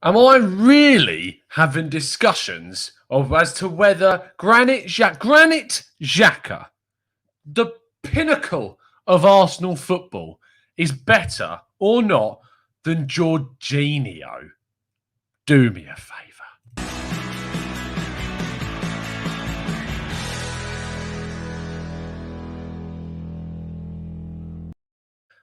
Am I really having discussions as to whether Granit Xhaka, the pinnacle of Arsenal football, is better or not than Jorginho? Do me a favour.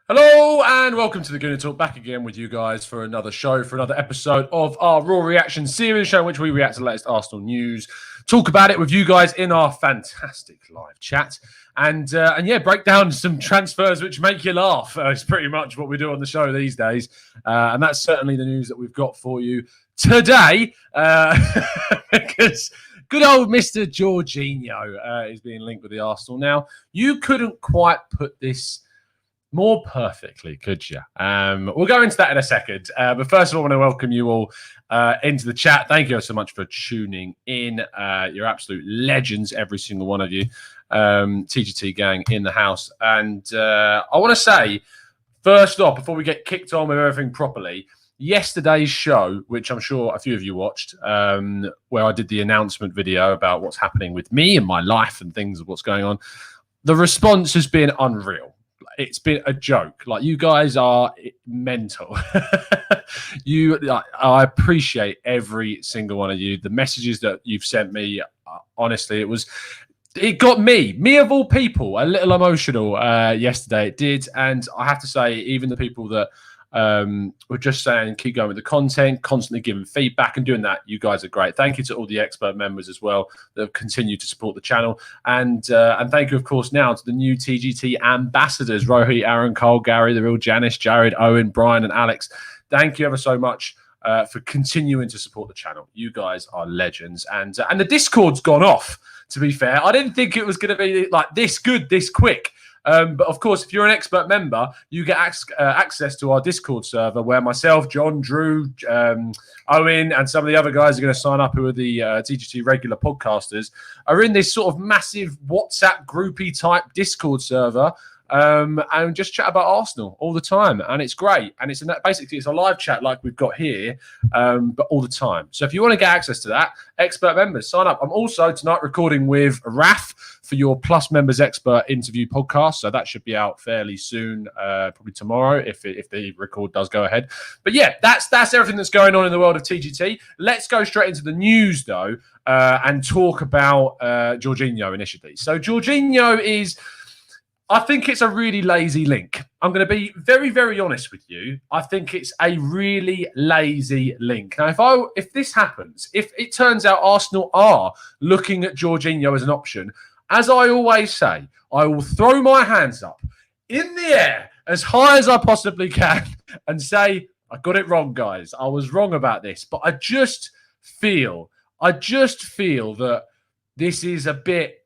Hello and welcome to the Guendouzi Talk, back again with you guys for another show, for another episode of our Raw Reaction series show in which we react to the latest Arsenal news, talk about it with you guys in our fantastic live chat, and yeah, break down some transfers which make you laugh. It's pretty much what we do on the show these days, and that's certainly the news that we've got for you today, because good old Mr. Jorginho is being linked with the Arsenal. Now, you couldn't quite put this more perfectly, could you? We'll go into that in a second. But first of all, I want to welcome you all into the chat. Thank you so much for tuning in. You're absolute legends, every single one of you. TGT gang in the house. And I want to say, first off, before we get kicked on with everything properly, yesterday's show, which I'm sure a few of you watched, where I did the announcement video about what's happening with me and my life and things, what's going on, the response has been unreal. It's been a joke. Like, you guys are mental. I appreciate every single one of you. The messages that you've sent me, honestly, it got me of all people, a little emotional yesterday. It did, and I have to say, even the people that were just saying keep going with the content, constantly giving feedback and doing that, you guys are great. Thank you to all the expert members as well that have continued to support the channel, and thank you, of course, now to the new TGT ambassadors: Rohit, Aaron, Cole, Gary, the real Janice, Jared, Owen, Brian, and Alex. Thank you ever so much for continuing to support the channel. You guys are legends, and the Discord's gone off. To be fair, I didn't think it was going to be like this good this quick. But of course, if you're an expert member, you get access to our Discord server where myself, John, Drew, Owen, and some of the other guys are going to sign up, who are the TGT regular podcasters, are in this sort of massive WhatsApp groupie type Discord server. And just chat about Arsenal all the time, and it's great. And basically it's a live chat like we've got here, but all the time. So if you want to get access to that, expert members, sign up. I'm also tonight recording with Raf for your Plus Members Expert interview podcast, so that should be out fairly soon, probably tomorrow if the record does go ahead. But yeah, that's everything that's going on in the world of TGT. Let's go straight into the news though, and talk about Jorginho initially. So Jorginho is, I think it's a really lazy link. I'm going to be very, very honest with you. I think it's a really lazy link. Now, if this happens, if it turns out Arsenal are looking at Jorginho as an option, as I always say, I will throw my hands up in the air as high as I possibly can and say, I got it wrong, guys. I was wrong about this. But I just feel that this is a bit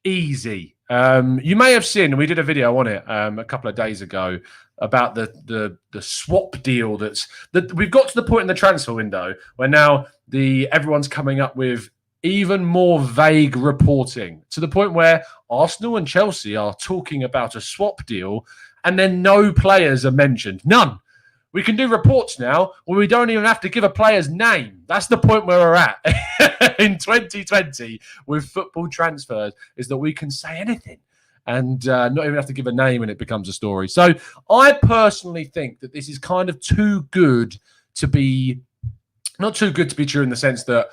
easy. You may have seen, we did a video on it a couple of days ago about the swap deal that we've got to the point in the transfer window where now everyone's coming up with even more vague reporting, to the point where Arsenal and Chelsea are talking about a swap deal and then no players are mentioned. None. We can do reports now where we don't even have to give a player's name. That's the point where we're at in 2020 with football transfers, is that we can say anything and not even have to give a name and it becomes a story. So I personally think that this is kind of too good to be, not too good to be true in the sense that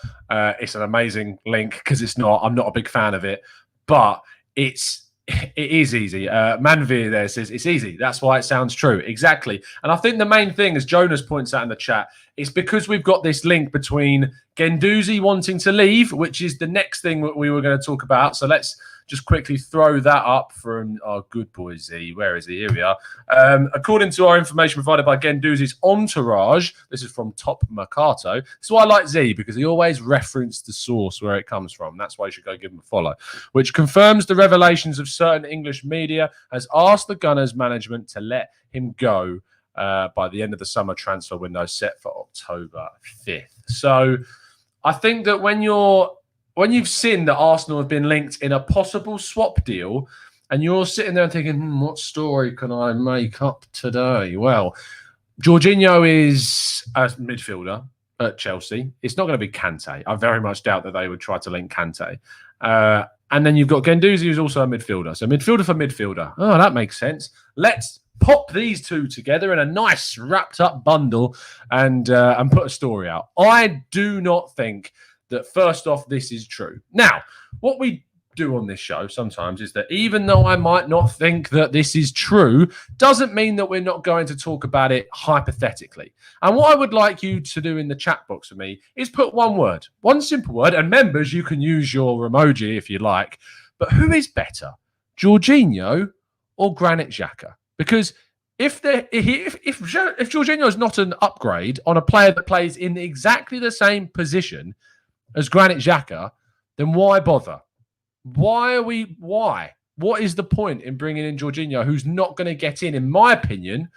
it's an amazing link, because it's not. I'm not a big fan of it, but it is easy. Manveer there says it's easy. That's why it sounds true. Exactly. And I think the main thing, as Jonas points out in the chat, is because we've got this link between Guendouzi wanting to leave, which is the next thing that we were going to talk about. So let's just quickly throw that up from our good boy Z. Where is he? Here we are. According to our information provided by Guendouzi's entourage, this is from Top Mercato. This is why I like Z, because he always referenced the source where it comes from. That's why you should go give him a follow. Which confirms the revelations of certain English media, has asked the Gunners management to let him go by the end of the summer transfer window set for October 5th. So I think that when you've seen that Arsenal have been linked in a possible swap deal, and you're sitting there thinking, what story can I make up today? Well, Jorginho is a midfielder. at Chelsea. It's not going to be Kante. I very much doubt that they would try to link Kante. And then you've got Guendouzi, who's also a midfielder. So midfielder for midfielder. Oh, that makes sense. Let's pop these two together in a nice wrapped up bundle and put a story out. I do not think that, first off, this is true. Now, what we do on this show sometimes is that even though I might not think that this is true, doesn't mean that we're not going to talk about it hypothetically. And what I would like you to do in the chat box for me is put one simple word, and members, you can use your emoji if you like, but who is better, Jorginho or Granit Xhaka? Because if Jorginho is not an upgrade on a player that plays in exactly the same position as Granit Xhaka, then why bother? Why? What is the point in bringing in Jorginho, who's not going to get in my opinion,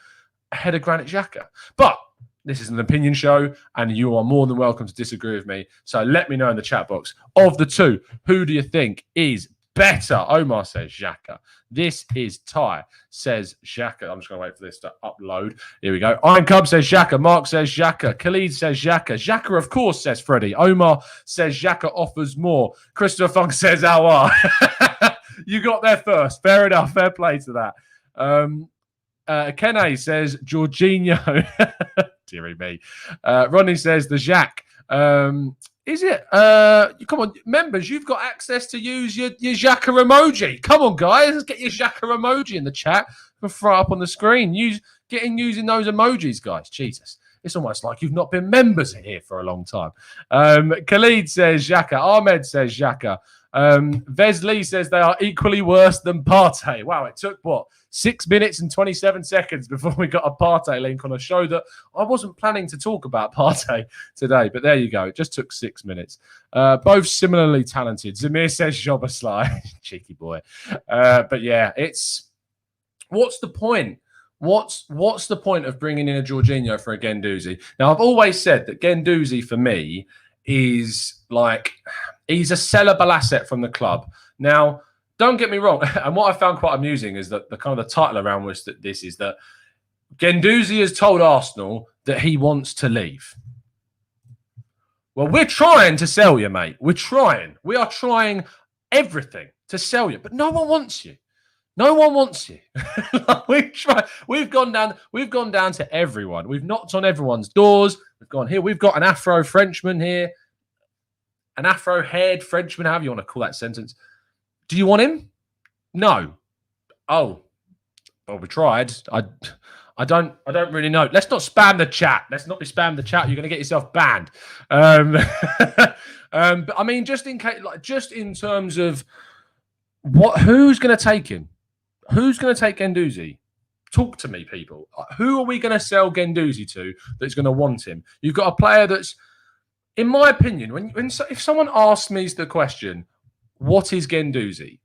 ahead of Granit Xhaka? But this is an opinion show, and you are more than welcome to disagree with me. So let me know in the chat box. Of the two, who do you think is better? Omar says Xhaka. This is Ty, says Xhaka. I'm just going to wait for this to upload. Here we go. Iron Cub says Xhaka. Mark says Xhaka. Khalid says Xhaka. Xhaka, of course, says Freddie. Omar says Xhaka offers more. Christopher Funk says Aouar. You got there first. Fair enough. Fair play to that. Kene says Jorginho. Deary me. Ronnie says the Jack. Is it? Come on, members, you've got access to use your Xhaka emoji. Come on, guys. Let's get your Xhaka emoji in the chat and throw up on the screen. Using those emojis, guys. Jesus. It's almost like you've not been members here for a long time. Khalid says Xhaka. Ahmed says Xhaka. Vesley says they are equally worse than Partey. Wow, it took, 6 minutes and 27 seconds before we got a Partey link on a show that I wasn't planning to talk about Partey today. But there you go. It just took 6 minutes. Both similarly talented. Zamir says Jobaslai. Cheeky boy. But yeah, what's the point? What's the point of bringing in a Jorginho for a Guendouzi? Now, I've always said that Guendouzi, for me, is like, he's a sellable asset from the club. Now, don't get me wrong. And what I found quite amusing is that the title around this is that Guendouzi has told Arsenal that he wants to leave. Well, we're trying to sell you, mate. We're trying. We are trying everything to sell you, but no one wants you. No one wants you. We've gone down to everyone. We've knocked on everyone's doors. We've gone here. We've got an Afro Frenchman here, an Afro-haired Frenchman, however you want to call that sentence. Do you want him? No. Oh, well, we tried. I don't really know. Let's not spam the chat. Let's not be spam the chat. You're going to get yourself banned. But I mean, just in case, just in terms of who's going to take him? Who's going to take Guendouzi? Talk to me, people. Who are we going to sell Guendouzi to that's going to want him? You've got a player that's, in my opinion, if someone asks me the question, what is Guendouzi?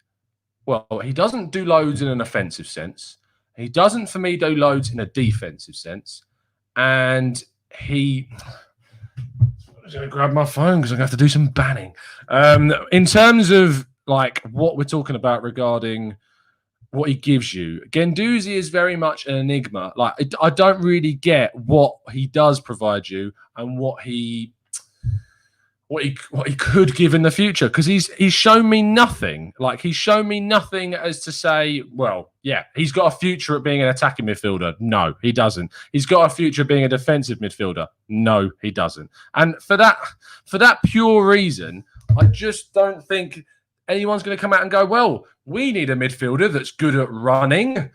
Well, he doesn't do loads in an offensive sense. He doesn't, for me, do loads in a defensive sense. And I'm going to grab my phone because I'm going to have to do some banning. In terms of what we're talking about regarding what he gives you, Guendouzi is very much an enigma. I don't really get what he does provide you and what he could give in the future, because he's shown me nothing. He's shown me nothing as to say, well, yeah, he's got a future at being an attacking midfielder. No, he doesn't. He's got a future being a defensive midfielder. No, he doesn't. And for that pure reason, I just don't think anyone's going to come out and go, well, we need a midfielder that's good at running.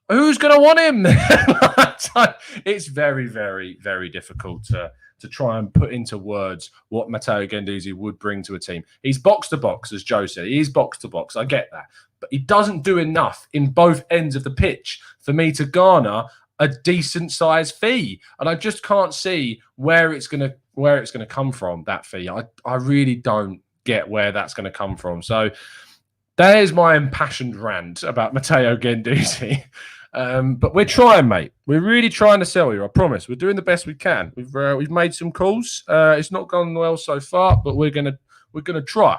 Who's going to want him? It's very, very, very difficult to try and put into words what Matteo Guendouzi would bring to a team. He's box to box, as Joe said. He's box to box. I get that. But he doesn't do enough in both ends of the pitch for me to garner a decent sized fee. And I just can't see where it's going to come from, that fee. I really don't get where that's going to come from. So there's my impassioned rant about Matteo Guendouzi. But we're trying, mate. We're really trying to sell you. I promise. We're doing the best we can. We've made some calls. It's not gone well so far, but we're gonna try.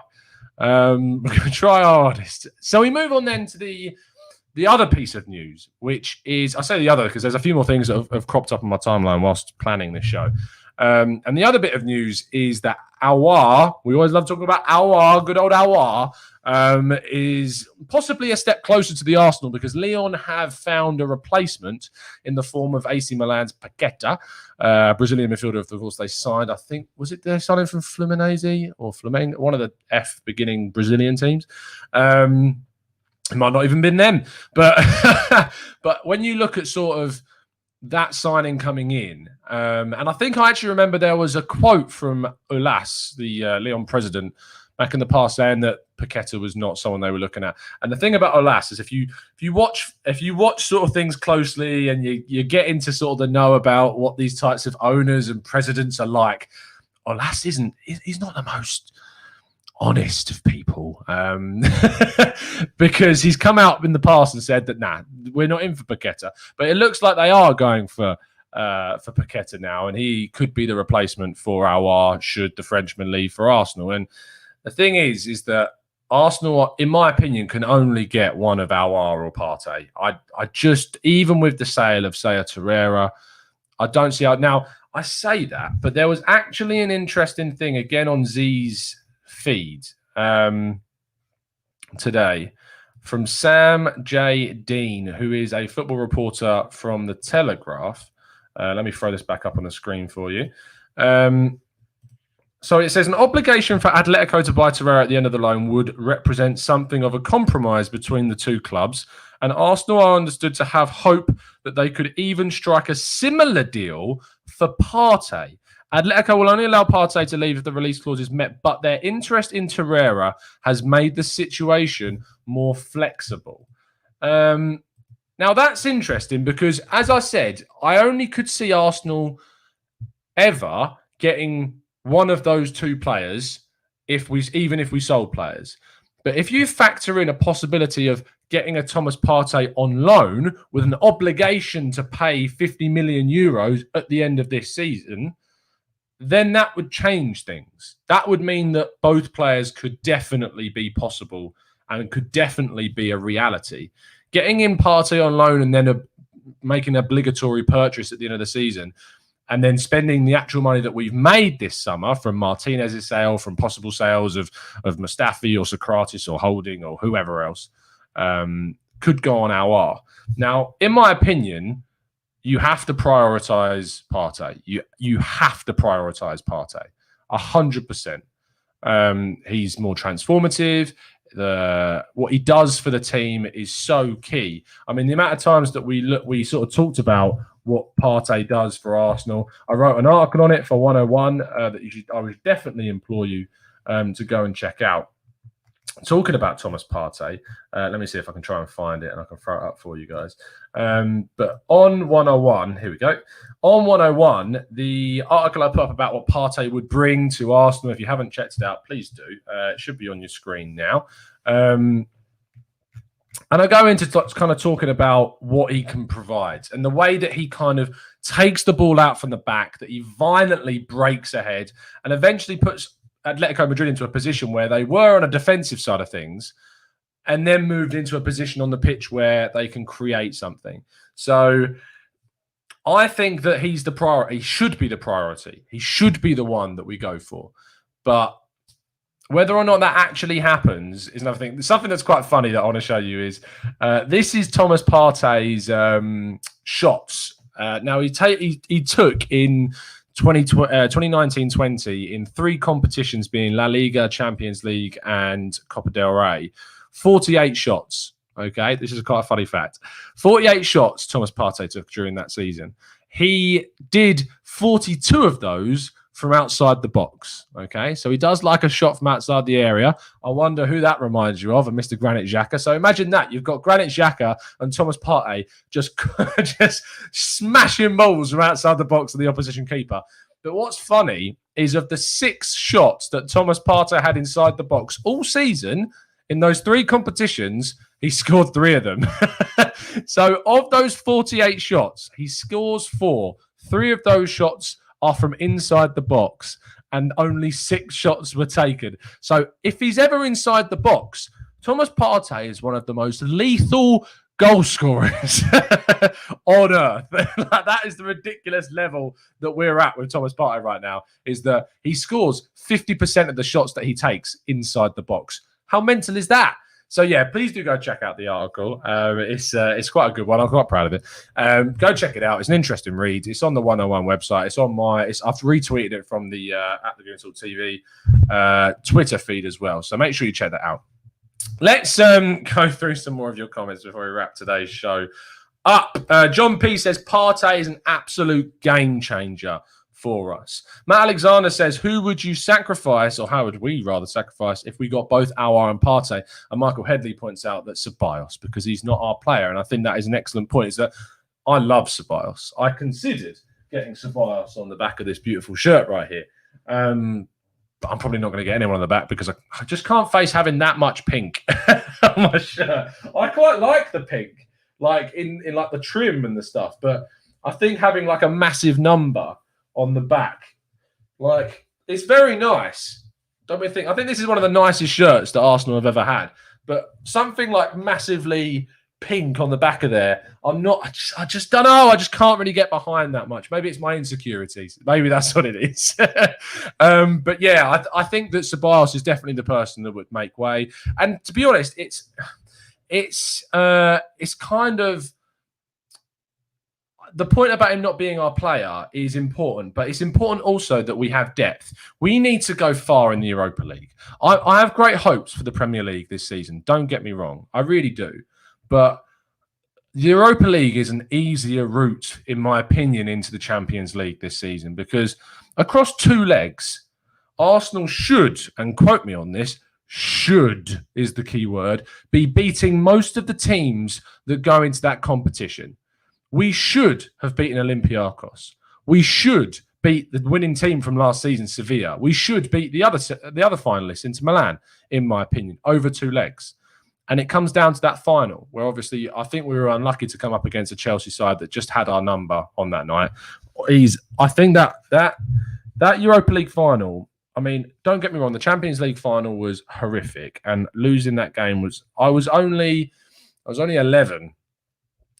We're gonna try our hardest. So we move on then to the other piece of news, which is, I say the other because there's a few more things that have cropped up on my timeline whilst planning this show. And the other bit of news is that Aouar, we always love talking about Aouar, good old Aouar, is possibly a step closer to the Arsenal because Lyon have found a replacement in the form of AC Milan's Paqueta, Brazilian midfielder, of course, they signed. I think, was it they signed him from Fluminense or Flamengo, one of the F beginning Brazilian teams. It might not even been them. But but when you look at sort of that signing coming in, and I think I actually remember there was a quote from Ulas, the Lyon president, back in the past saying that Paqueta was not someone they were looking at. And the thing about Ulas is if you watch sort of things closely and you get into sort of the know about what these types of owners and presidents are like, Ulas he's not the most honest of people, because he's come out in the past and said that we're not in for Paqueta, but it looks like they are going for Paqueta now, and he could be the replacement for Aouar should the Frenchman leave for Arsenal. And the thing is that Arsenal, in my opinion, can only get one of Aouar or Partey. I just, even with the sale of, say, a Torreira, I don't see how. Now, I say that, but there was actually an interesting thing again on Z's feed today from Sam J. Dean, who is a football reporter from The Telegraph. Let me throw this back up on the screen for you. So it says an obligation for Atletico to buy Torreira at the end of the loan would represent something of a compromise between the two clubs, and Arsenal are understood to have hope that they could even strike a similar deal for Partey. Atletico will only allow Partey to leave if the release clause is met, but their interest in Torreira has made the situation more flexible. Now, that's interesting because, as I said, I only could see Arsenal ever getting one of those two players even if we sold players. But if you factor in a possibility of getting a Thomas Partey on loan with an obligation to pay 50 million euros at the end of this season, then that would change things. That would mean that both players could definitely be possible and could definitely be a reality. Getting in Partey on loan and then making an obligatory purchase at the end of the season, and then spending the actual money that we've made this summer from Martinez's sale, from possible sales of Mustafi or Socrates or Holding or whoever else, could go on Aouar. Now, in my opinion, you have to prioritize Partey. You have to prioritize Partey 100%. He's more transformative. What he does for the team is so key. I mean, the amount of times that we sort of talked about what Partey does for Arsenal. I wrote an article on it for 101 that I would definitely implore you to go and check out. Talking about Thomas Partey, let me see if I can try and find it and I can throw it up for you guys. But on 101, here we go. On 101, the article I put up about what Partey would bring to Arsenal, if you haven't checked it out, please do. It should be on your screen now. And I go into kind of talking about what he can provide and the way that he kind of takes the ball out from the back, that he violently breaks ahead and eventually puts Atletico Madrid into a position where they were on a defensive side of things and then moved into a position on the pitch where they can create something. So I think that he's the priority. He should be the priority. He should be the one that we go for. But whether or not that actually happens is another thing. Something that's quite funny that I want to show you is this is Thomas Partey's shots. Now, he took in 2019-20 in 3 competitions, being La Liga, Champions League, and Copa del Rey, 48 shots. Okay, this is quite a funny fact. 48 shots Thomas Partey took during that season. He did 42 of those from outside the box. Okay, so he does like a shot from outside the area. I wonder who that reminds you of, Mr. Granit Xhaka. So imagine that. You've got Granit Xhaka and Thomas Partey just smashing balls from outside the box of the opposition keeper. But what's funny is of the 6 shots that Thomas Partey had inside the box all season, in those 3 competitions, he scored 3 of them. So of those 48 shots, he scores 4. 3 of those shots are from inside the box, and only 6 shots were taken. So if he's ever inside the box, Thomas Partey is one of the most lethal goal scorers on earth. Like, that is the ridiculous level that we're at with Thomas Partey right now, is that he scores 50% of the shots that he takes inside the box. How mental is that? So, yeah, please do go check out the article. It's quite a good one. I'm quite proud of it. Go check it out. It's an interesting read. It's on the 101 website. It's on I've retweeted it from the at the Guendouzi TV Twitter feed as well. So make sure you check that out. Let's go through some more of your comments before we wrap today's show up. John P says Partey is an absolute game changer for us. Matt Alexander says, who would you sacrifice, or how would we rather sacrifice, if we got both Aouar and Partey? And Michael Headley points out that Ceballos, because he's not our player. And I think that is an excellent point, is that I love Ceballos. I considered getting Ceballos on the back of this beautiful shirt right here. But I'm probably not going to get anyone on the back because I just can't face having that much pink on my shirt. I quite like the pink, like in like the trim and the stuff. But I think having like a massive number on the back, like, it's very nice. Don't we think? I think this is one of the nicest shirts that Arsenal have ever had. But something like massively pink on the back of there, I just don't know. I just can't really get behind that much. Maybe it's my insecurities. Maybe that's what it is. But yeah, I think that Ceballos is definitely the person that would make way. And to be honest, it's kind of, the point about him not being our player is important, but it's important also that we have depth. We need to go far in the Europa League. I have great hopes for the Premier League this season. Don't get me wrong. I really do. But the Europa League is an easier route, in my opinion, into the Champions League this season, because across two legs, Arsenal should, and quote me on this, should is the key word, be beating most of the teams that go into that competition. We should have beaten Olympiacos. We should beat the winning team from last season, Sevilla. We should beat the other finalists, Inter Milan, in my opinion, over two legs. And it comes down to that final, where obviously I think we were unlucky to come up against a Chelsea side that just had our number on that night. I think that Europa League final, I mean, don't get me wrong, the Champions League final was horrific, and losing that game was, I was only 11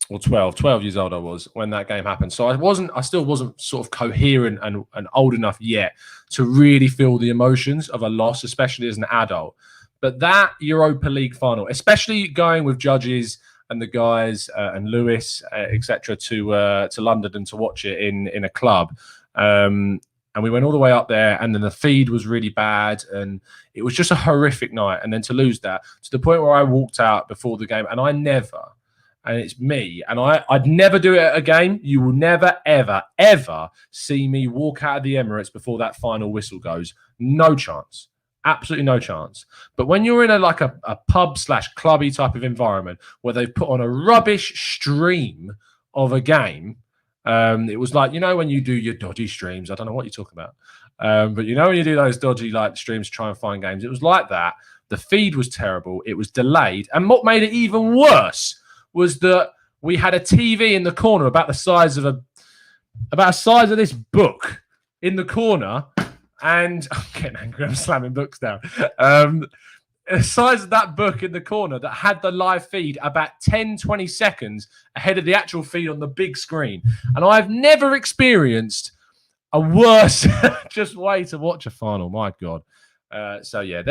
or 12 years old I was when that game happened. So I still wasn't sort of coherent and old enough yet to really feel the emotions of a loss, especially as an adult. But that Europa League final, especially going with Judges and the guys and Lewis, etc., to London and to watch it in a club. And we went all the way up there, and then the feed was really bad, and it was just a horrific night. And then to lose that, to the point where I walked out before the game, and and it's me, and I'd never do it at a game. You will never, ever, ever see me walk out of the Emirates before that final whistle goes. No chance. Absolutely no chance. But when you're in a pub/clubby type of environment where they've put on a rubbish stream of a game, it was like, you know, when you do your dodgy streams, I don't know what you're talking about, but you know, when you do those dodgy streams to try and find games, it was like that. The feed was terrible. It was delayed. And what made it even worse was that we had a TV in the corner about the size of this book in the corner. And I'm getting angry, I'm slamming books down. The size of that book in the corner that had the live feed about 10, 20 seconds ahead of the actual feed on the big screen. And I've never experienced a worse just way to watch a final. My God. So, yeah,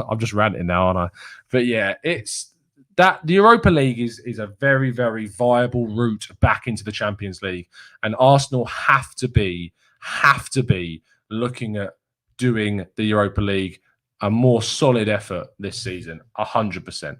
I'm just ranting now, aren't I? But, yeah, it's that the Europa League is a very, very viable route back into the Champions League. And Arsenal have to be looking at doing the Europa League a more solid effort this season, 100%.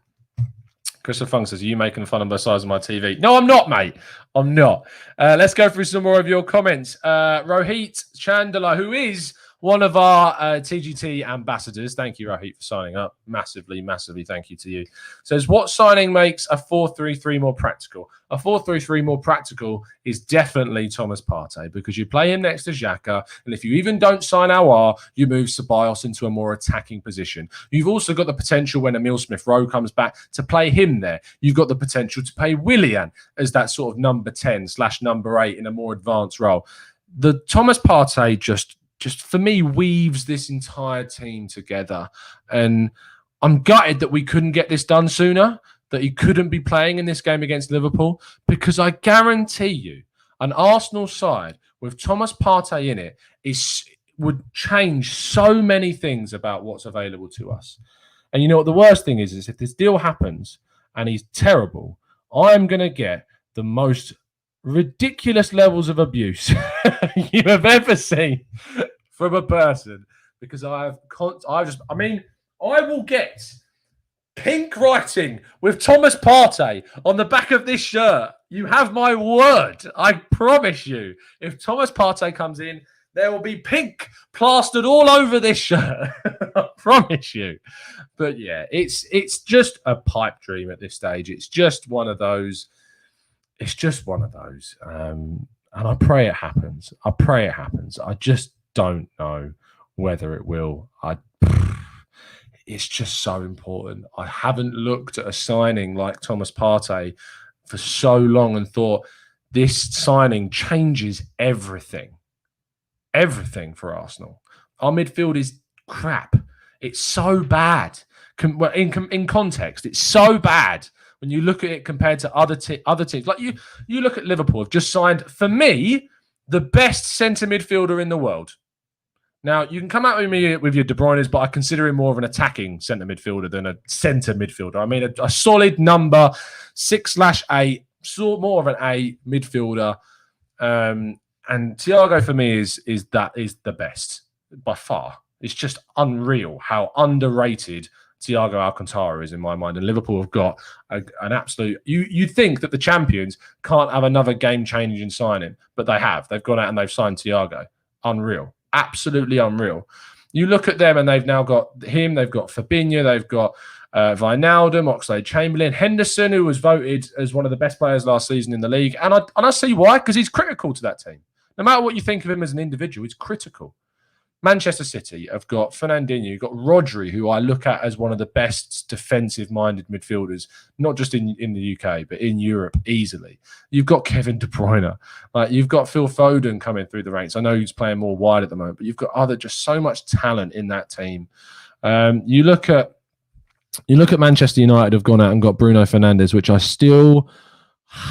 Christopher Fung says, are you making fun of the size of my TV? No, I'm not, mate. I'm not. Let's go through some more of your comments. Rohit Chandala, who is one of our TGT ambassadors. Thank you, Rohit, for signing up. Massively, massively thank you to you. Says, what signing makes a 4-3-3 more practical? A 4-3-3 more practical is definitely Thomas Partey, because you play him next to Xhaka, and if you even don't sign Aouar, you move Ceballos into a more attacking position. You've also got the potential, when Emile Smith-Rowe comes back, to play him there. You've got the potential to play Willian as that sort of number 10/number 8 in a more advanced role. The Thomas Partey just for me weaves this entire team together, and I'm gutted that we couldn't get this done sooner, that he couldn't be playing in this game against Liverpool? Because I guarantee you, an Arsenal side with Thomas Partey in it would change so many things about what's available to us. And you know what the worst thing is if this deal happens and he's terrible, I'm going to get the most ridiculous levels of abuse you have ever seen from a person, because I will get pink writing with Thomas Partey on the back of this shirt. You have my word. I promise you, if Thomas Partey comes in, there will be pink plastered all over this shirt. I promise you. But yeah, it's just a pipe dream at this stage. It's just one of those. And I pray it happens. I just don't know whether it will. It's just so important. I haven't looked at a signing like Thomas Partey for so long and thought this signing changes everything. Everything for Arsenal. Our midfield is crap. It's so bad. In context, it's so bad when you look at it compared to other teams. Like you look at Liverpool, have just signed, for me, the best centre midfielder in the world. Now, you can come out with me with your De Bruyne's, but I consider him more of an attacking centre midfielder than a centre midfielder. I mean, a solid number 6/8, more of an A midfielder. And Thiago for me is the best by far. It's just unreal how underrated Thiago Alcantara is in my mind. And Liverpool have got an absolute. You'd think that the champions can't have another game-changing signing, but they have. They've gone out and they've signed Thiago. Unreal, absolutely unreal. You look at them and they've now got him. They've got Fabinho. They've got Wijnaldum, Oxlade-Chamberlain, Henderson, who was voted as one of the best players last season in the league. And I see why, because he's critical to that team. No matter what you think of him as an individual, he's critical. Manchester City have got Fernandinho, you've got Rodri, who I look at as one of the best defensive-minded midfielders, not just in the UK, but in Europe easily. You've got Kevin De Bruyne. You've got Phil Foden coming through the ranks. I know he's playing more wide at the moment, but you've got just so much talent in that team. You look at Manchester United have gone out and got Bruno Fernandes, which I still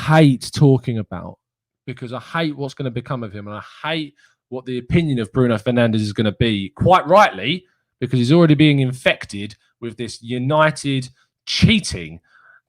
hate talking about because I hate what's going to become of him, and I hate what the opinion of Bruno Fernandes is going to be, quite rightly, because he's already being infected with this United cheating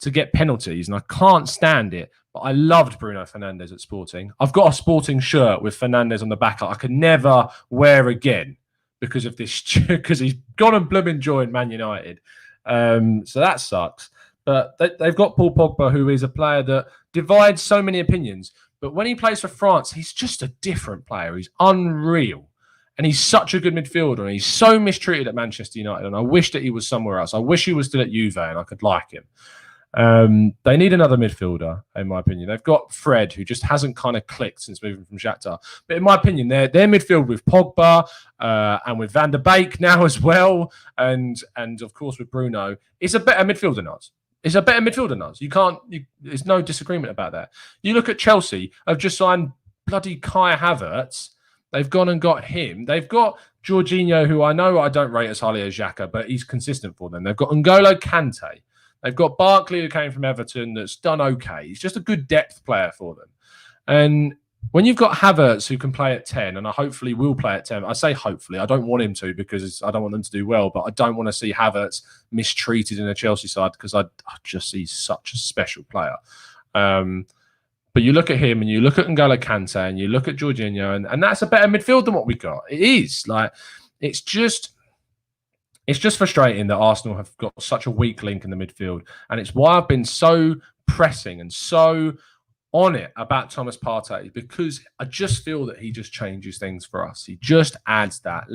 to get penalties, and I can't stand it. But I loved Bruno Fernandes at Sporting. I've got a Sporting shirt with Fernandes on the back I could never wear again because of this, because he's gone and blooming joined Man United. So that sucks. But they've got Paul Pogba, who is a player that divides so many opinions. But when he plays for France, he's just a different player. He's unreal. And he's such a good midfielder. And he's so mistreated at Manchester United. And I wish that he was somewhere else. I wish he was still at Juve and I could like him. They need another midfielder, in my opinion. They've got Fred, who just hasn't kind of clicked since moving from Shakhtar. But in my opinion, their midfield with Pogba and with Van der Beek now as well, and of course with Bruno, is a better midfield than us. It's a better midfield than us. There's no disagreement about that. You look at Chelsea, have just signed bloody Kai Havertz. They've gone and got him. They've got Jorginho, who I know I don't rate as highly as Xhaka, but he's consistent for them. They've got N'Golo Kante. They've got Barkley, who came from Everton, that's done okay. He's just a good depth player for them. And when you've got Havertz, who can play at 10, and I hopefully will play at 10, I say hopefully, I don't want him to because I don't want them to do well, but I don't want to see Havertz mistreated in a Chelsea side because I just see such a special player. But you look at him and you look at N'Golo Kante and you look at Jorginho, and that's a better midfield than what we got. It is. It's just frustrating that Arsenal have got such a weak link in the midfield. And it's why I've been so pressing and so on it about Thomas Partey, because I just feel that he just changes things for us. He just adds there's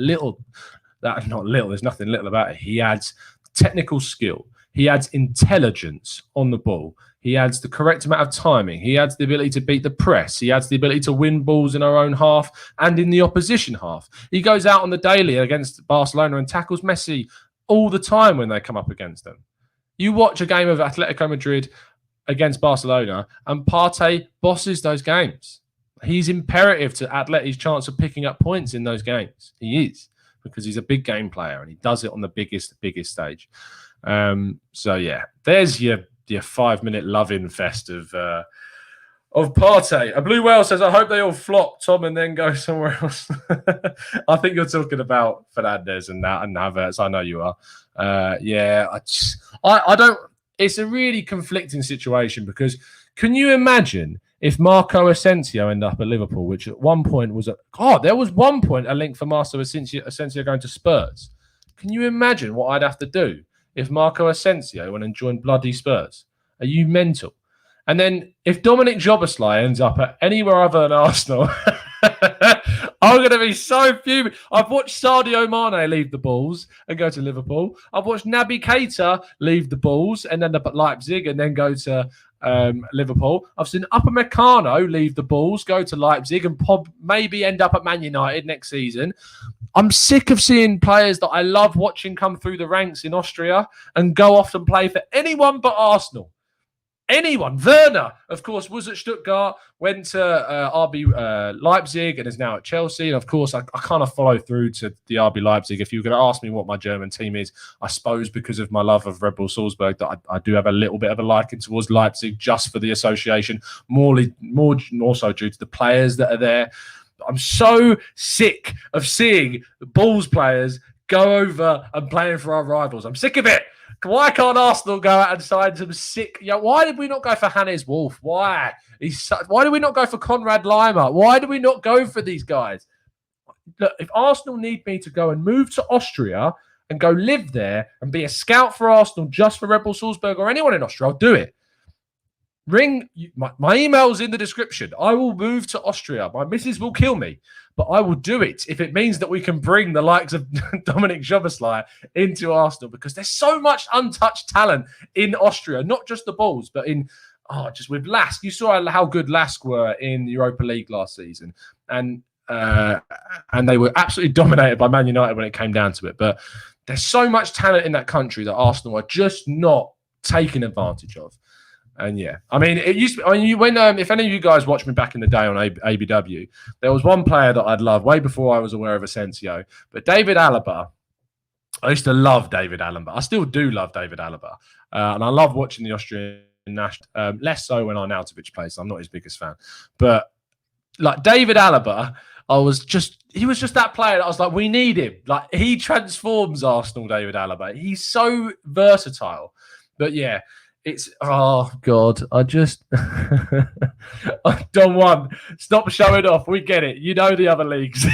nothing little about it. He adds technical skill. He adds intelligence on the ball. He adds the correct amount of timing. He adds the ability to beat the press. He adds the ability to win balls in our own half and in the opposition half. He goes out on the daily against Barcelona and tackles Messi all the time when they come up against them. You watch a game of Atletico Madrid against Barcelona and Partey bosses those games. He's imperative to Atleti's chance of picking up points in those games. He is, because he's a big game player and he does it on the biggest stage. So yeah, there's your 5-minute loving fest of Partey. A Blue Whale says, I hope they all flop, Tom, and then go somewhere else. I think you're talking about Fernandes and that and Havertz. I know you are. I don't. It's a really conflicting situation because can you imagine if Marco Asensio ended up at Liverpool, which at one point was there was one point a link for Marco Asensio going to Spurs. Can you imagine what I'd have to do if Marco Asensio went and joined bloody Spurs? Are you mental? And then if Dominic Szoboszlai ends up at anywhere other than Arsenal, I'm going to be so fuming. I've watched Sadio Mane leave the Bulls and go to Liverpool. I've watched Naby Keita leave the Bulls and end up at Leipzig and then go to Liverpool. I've seen Upamecano leave the Bulls, go to Leipzig and maybe end up at Man United next season. I'm sick of seeing players that I love watching come through the ranks in Austria and go off and play for anyone but Arsenal. Anyone. Werner, of course, was at Stuttgart, went to RB Leipzig and is now at Chelsea. And, of course, I kind of follow through to the RB Leipzig. If you were going to ask me what my German team is, I suppose because of my love of Red Bull Salzburg that I do have a little bit of a liking towards Leipzig just for the association, more so due to the players that are there. I'm so sick of seeing the Bulls players go over and playing for our rivals. I'm sick of it. Why can't Arsenal go out and sign some sick? Why did we not go for Hannes Wolf? Why? Why did we not go for Conrad Lima? Why do we not go for these guys? Look, if Arsenal need me to go and move to Austria and go live there and be a scout for Arsenal just for Red Bull Salzburg or anyone in Austria, I'll do it. My email's in the description. I will move to Austria. My missus will kill me, but I will do it if it means that we can bring the likes of Dominic Szoboszlai into Arsenal because there's so much untouched talent in Austria, not just the Bulls, but just with Lask. You saw how good Lask were in the Europa League last season, and they were absolutely dominated by Man United when it came down to it. But there's so much talent in that country that Arsenal are just not taking advantage of. And yeah, I mean, it used to be, if any of you guys watched me back in the day on ABW, there was one player that I'd love way before I was aware of Asensio, but David Alaba. I used to love David Alaba. I still do love David Alaba. And I love watching the Austrian national, less so when Arnautovic plays. I'm not his biggest fan. But like David Alaba, he was just that player that I was like, we need him. Like he transforms Arsenal, David Alaba. He's so versatile. But yeah, oh God, Don Juan, stop showing off. We get it. You know the other leagues.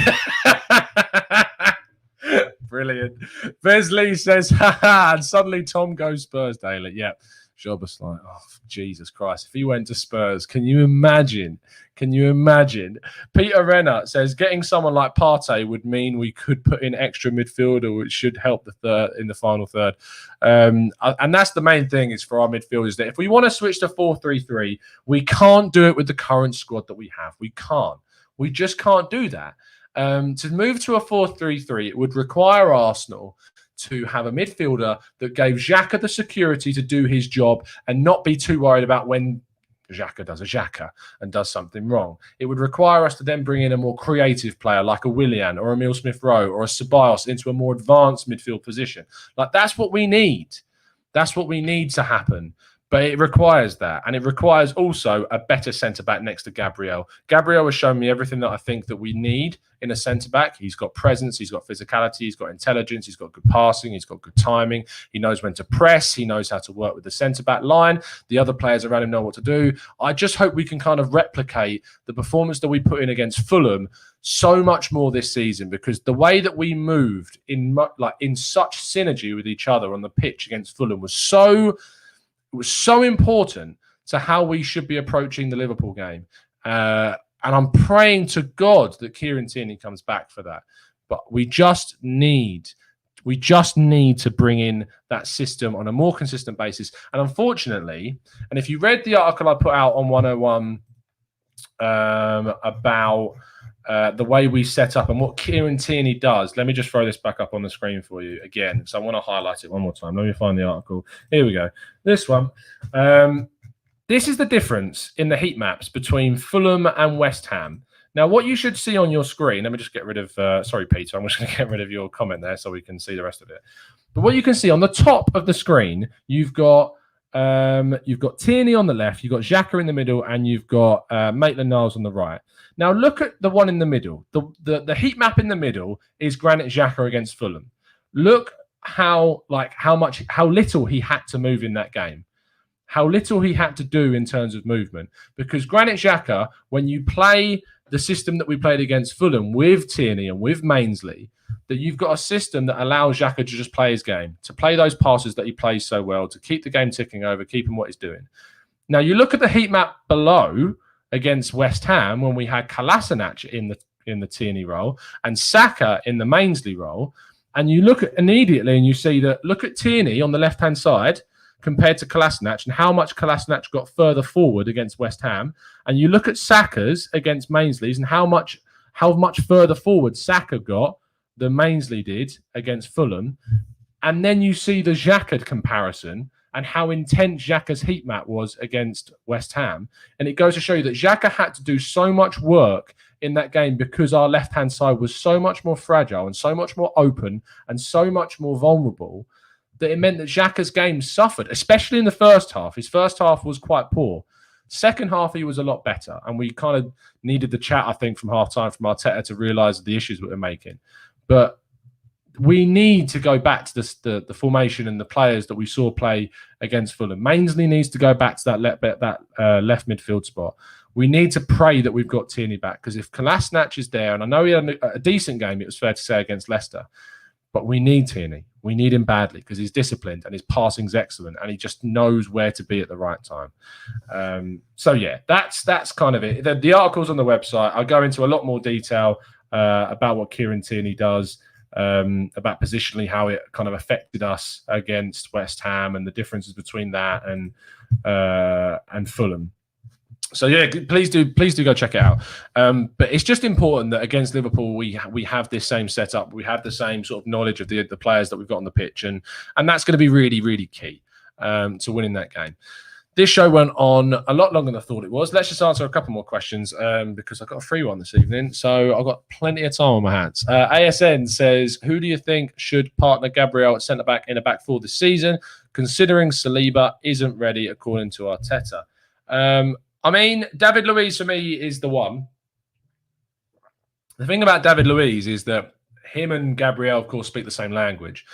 Brilliant. Vesley says, haha, and suddenly Tom goes Spurs daily. Yeah. Szoboszlai, oh, Jesus Christ. If he went to Spurs, can you imagine? Peter Renner says, getting someone like Partey would mean we could put in extra midfielder, which should help in the final third. And that's the main thing is for our midfielders that if we want to switch to 4-3-3, we can't do it with the current squad that we have. We can't. We just can't do that. To move to a 4-3-3, it would require Arsenal to have a midfielder that gave Xhaka the security to do his job and not be too worried about when Xhaka does a Xhaka and does something wrong. It would require us to then bring in a more creative player like a Willian or Emile Smith-Rowe or a Ceballos into a more advanced midfield position. Like that's what we need. That's what we need to happen. But it requires that. And it requires also a better centre-back next to Gabriel. Gabriel has shown me everything that I think that we need in a centre-back. He's got presence. He's got physicality. He's got intelligence. He's got good passing. He's got good timing. He knows when to press. He knows how to work with the centre-back line. The other players around him know what to do. I just hope we can kind of replicate the performance that we put in against Fulham so much more this season because the way that we moved in such synergy with each other on the pitch against Fulham was so important to how we should be approaching the Liverpool game. And I'm praying to God that Kieran Tierney comes back for that. But we just need to bring in that system on a more consistent basis. And unfortunately, and if you read the article I put out on 101 about the way we set up and what Kieran Tierney does. Let me just throw this back up on the screen for you again. So I want to highlight it one more time. Let me find the article. Here we go. This one. This is the difference in the heat maps between Fulham and West Ham. Now, what you should see on your screen, let me just get rid of, sorry, Peter, I'm just going to get rid of your comment there so we can see the rest of it. But what you can see on the top of the screen, you've got You've got Tierney on the left, you've got Xhaka in the middle, and you've got Maitland-Niles on the right. Now look at the one in the middle. The heat map in the middle is Granit Xhaka against Fulham. Look how little he had to move in that game. How little he had to do in terms of movement. Because Granit Xhaka, when you play the system that we played against Fulham with Tierney and with Mainsley, that you've got a system that allows Xhaka to just play his game, to play those passes that he plays so well, to keep the game ticking over, keep him what he's doing. Now, you look at the heat map below against West Ham when we had Kolasinac in the Tierney role and Saka in the Mainsley role, and you look at immediately and you see that, look at Tierney on the left-hand side compared to Kolasinac and how much Kolasinac got further forward against West Ham, and you look at Saka's against Mainsley's and how much further forward Saka got than Mainsley did against Fulham, and then you see the Xhaka comparison and how intense Xhaka's heat map was against West Ham, and it goes to show you that Xhaka had to do so much work in that game because our left-hand side was so much more fragile and so much more open and so much more vulnerable that it meant that Xhaka's game suffered, especially in the first half. His first half was quite poor. Second half, he was a lot better. And we kind of needed the chat, I think, from half-time from Arteta to realise the issues that we're making. But we need to go back to the formation and the players that we saw play against Fulham. Mainsley needs to go back to that left midfield spot. We need to pray that we've got Tierney back, because if Kolasinac is there, and I know he had a decent game, it was fair to say, against Leicester, but we need Tierney. We need him badly because he's disciplined and his passing's excellent and he just knows where to be at the right time. So yeah, that's kind of it. The article's on the website. I go into a lot more detail about what Kieran Tierney does, about positionally how it kind of affected us against West Ham and the differences between that and Fulham. So yeah, please do go check it out. But it's just important that against Liverpool we have this same setup, we have the same sort of knowledge of the players that we've got on the pitch, and that's going to be really, really key to winning that game. This show went on a lot longer than I thought it was. Let's just answer a couple more questions because I've got a free one this evening, so I've got plenty of time on my hands. ASN says, who do you think should partner Gabriel at centre back in a back four this season, considering Saliba isn't ready according to Arteta? I mean, David Luiz for me is the one. The thing about David Luiz is that him and Gabriel, of course, speak the same language.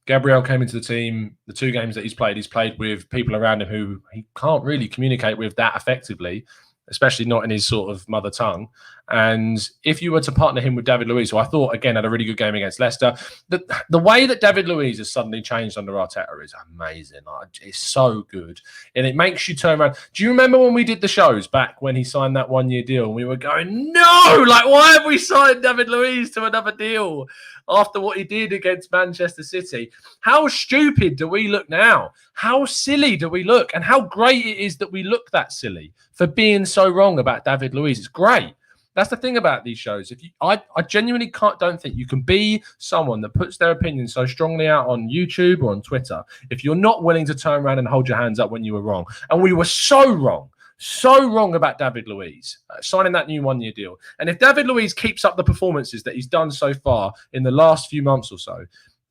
Gabriel came into the team, the two games that he's played with people around him who he can't really communicate with that effectively, especially not in his sort of mother tongue. And if you were to partner him with David Luiz, who I thought, again, had a really good game against Leicester, the way that David Luiz has suddenly changed under Arteta is amazing. It's so good. And it makes you turn around. Do you remember when we did the shows back when he signed that one-year deal and we were going, no, like, why have we signed David Luiz to another deal after what he did against Manchester City? How stupid do we look now? How silly do we look? And how great it is that we look that silly for being so wrong about David Luiz. It's great. That's the thing about these shows. I genuinely don't think you can be someone that puts their opinion so strongly out on YouTube or on Twitter if you're not willing to turn around and hold your hands up when you were wrong. And we were so wrong about David Luiz signing that new one-year deal. And if David Luiz keeps up the performances that he's done so far in the last few months or so,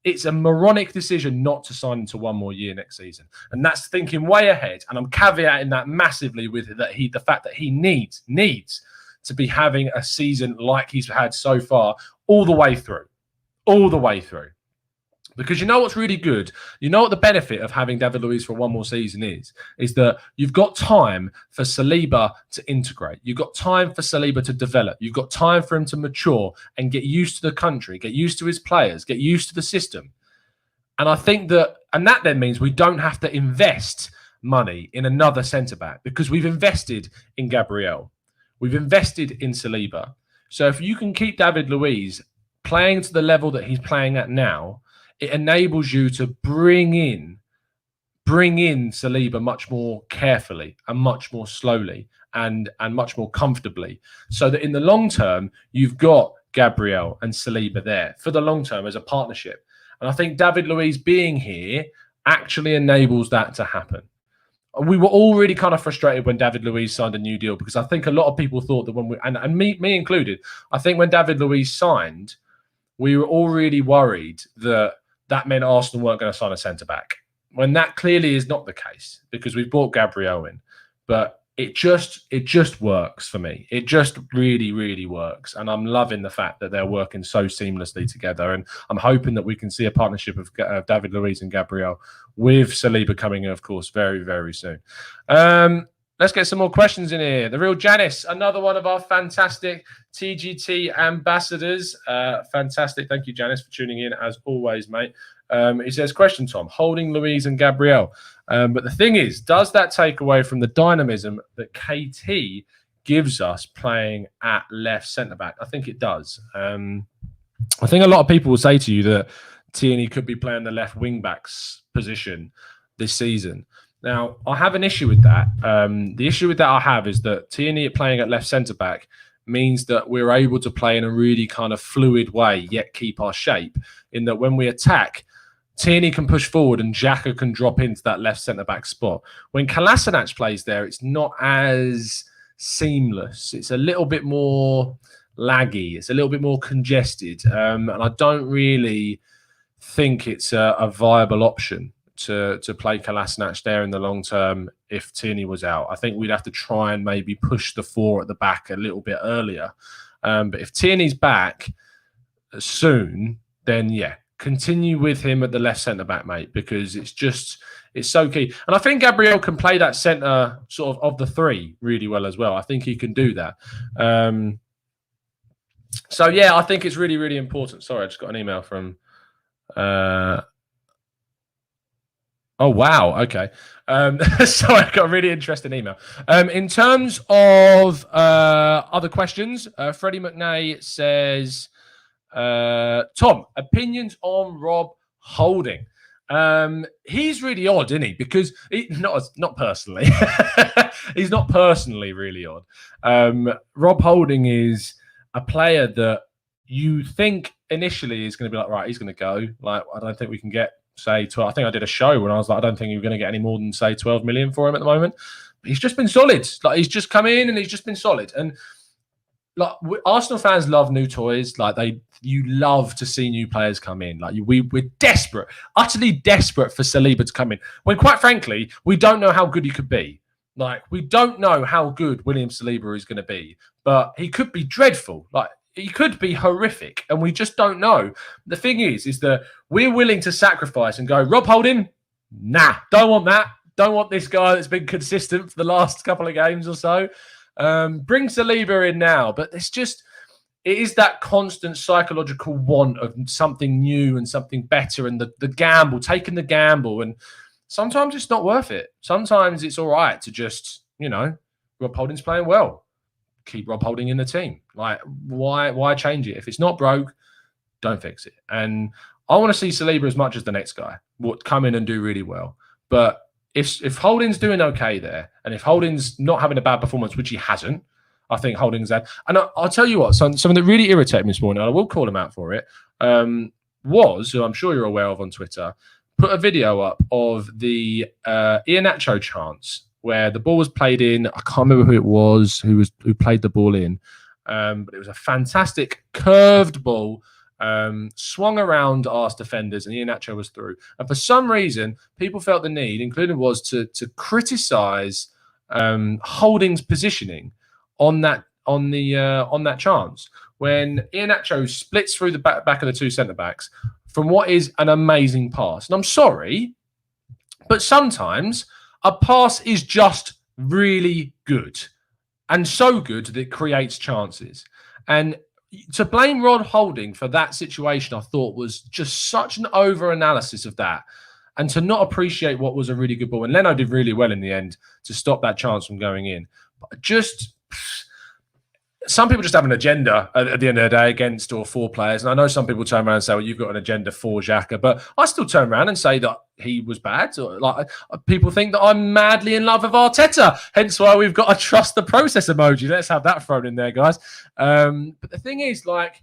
it's a moronic decision not to sign him to one more year next season. And that's thinking way ahead. And I'm caveating that massively with the fact that he needs to be having a season like he's had so far all the way through. Because you know what's really good? You know what the benefit of having David Luiz for one more season is that you've got time for Saliba to integrate. You've got time for Saliba to develop. You've got time for him to mature and get used to the country, get used to his players, get used to the system. And I think that then means we don't have to invest money in another centre-back because we've invested in Gabriel. We've invested in Saliba. So if you can keep David Luiz playing to the level that he's playing at now, it enables you to bring in Saliba much more carefully and much more slowly and much more comfortably, so that in the long term, you've got Gabriel and Saliba there for the long term as a partnership. And I think David Luiz being here actually enables that to happen. We were all really kind of frustrated when David Luiz signed a new deal because I think a lot of people thought that when me included, I think when David Luiz signed, we were all really worried that meant Arsenal weren't going to sign a centre-back when that clearly is not the case because we've brought Gabriel in, but it just works for me. It just really, really works. And I'm loving the fact that they're working so seamlessly together. And I'm hoping that we can see a partnership of David Luiz and Gabriel with Saliba coming in, of course, very, very soon. Let's get some more questions in here. The real Janice, another one of our fantastic TGT ambassadors. Fantastic. Thank you, Janice, for tuning in as always, mate. He says, question, Tom, holding Luiz and Gabriel. But the thing is, does that take away from the dynamism that KT gives us playing at left centre-back? I think it does. I think a lot of people will say to you that Tierney could be playing the left wing-back's position this season. Now, I have an issue with that. The issue with that I have is that Tierney playing at left centre-back means that we're able to play in a really kind of fluid way, yet keep our shape, in that when we attack, Tierney can push forward and Xhaka can drop into that left centre-back spot. When Kolasinac plays there, it's not as seamless. It's a little bit more laggy. It's a little bit more congested. And I don't really think it's a viable option to play Kolasinac there in the long term if Tierney was out. I think we'd have to try and maybe push the 4 at the back a little bit earlier. But if Tierney's back soon, then yeah, continue with him at the left centre-back, mate, because it's so key. And I think Gabriel can play that centre sort of the 3 really well as well. I think he can do that. So, yeah, I think it's really, really important. Sorry, I just got an email from... Oh, wow. Okay. So I got a really interesting email. In terms of other questions, Freddie McNay says, Tom, opinions on Rob Holding. He's really odd, isn't he? Because not personally. He's not personally really odd. Rob Holding is a player that you think initially is going to be like, right, he's going to go. Like, I don't think we can get, say, 12. I think I did a show when I was like, I don't think you're going to get any more than, say, 12 million for him at the moment. But he's just been solid. Like, he's just come in and he's just been solid. And like, Arsenal fans love new toys. Like, you love to see new players come in. Like, we're desperate, utterly desperate for Saliba to come in. When, quite frankly, we don't know how good he could be. Like, we don't know how good William Saliba is going to be. But he could be dreadful. Like, he could be horrific, and we just don't know. The thing is that we're willing to sacrifice and go, Rob Holding, nah, don't want that. Don't want this guy that's been consistent for the last couple of games or so. Bring Saliba in now. But it is that constant psychological want of something new and something better, and the gamble, taking the gamble. And sometimes it's not worth it. Sometimes it's all right to just, Rob Holding's playing well. Keep Rob Holding in the team. Like, why change it? If it's not broke, don't fix it. And I want to see Saliba as much as the next guy would come in and do really well. But if Holding's doing okay there, and if Holding's not having a bad performance, which he hasn't, I think Holding's had. And I'll tell you what, something that really irritated me this morning, and I will call him out for it, was, who I'm sure you're aware of on Twitter, put a video up of the Iheanacho chance, where the ball was played in. I can't remember who it was who played the ball in, but it was a fantastic curved ball, swung around Arsenal defenders, and Iheanacho was through. And for some reason, people felt the need, including was to criticise Holding's positioning on that chance when Iheanacho splits through the back of the 2 centre backs from what is an amazing pass. And I'm sorry, but sometimes a pass is just really good, and so good that it creates chances. And to blame Rod Holding for that situation, I thought was just such an over-analysis of that, and to not appreciate what was a really good ball. And Leno did really well in the end to stop that chance from going in. But just... some people just have an agenda at the end of the day against or for players. And I know some people turn around and say, well, you've got an agenda for Xhaka. But I still turn around and say that he was bad. Or, like, people think that I'm madly in love with Arteta. Hence why we've got a trust the process emoji. Let's have that thrown in there, guys. But the thing is, with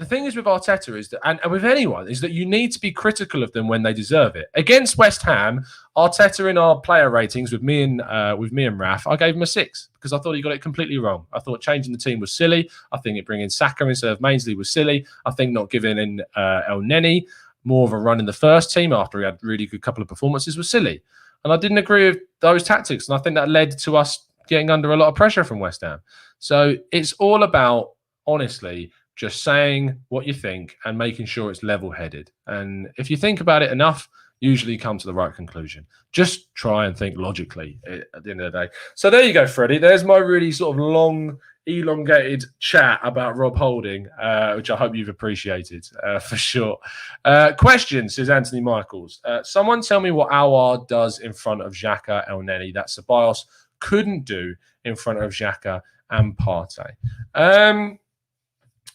Arteta is that, and with anyone, is that you need to be critical of them when they deserve it. Against West Ham, Arteta in our player ratings with me and Raf, I gave him a 6 because I thought he got it completely wrong. I thought changing the team was silly. I think bringing Saka instead of Mainsley was silly. I think not giving in El Neni more of a run in the first team after he had really good couple of performances was silly. And I didn't agree with those tactics. And I think that led to us getting under a lot of pressure from West Ham. So it's all about, honestly, just saying what you think and making sure it's level-headed. And if you think about it enough, usually you come to the right conclusion. Just try and think logically at the end of the day. So there you go, Freddie. There's my really sort of long, elongated chat about Rob Holding, which I hope you've appreciated for sure. Question, says Anthony Michaels. Someone tell me what Aouar does in front of Xhaka, El Neni that Ceballos couldn't do in front of Xhaka and Partey.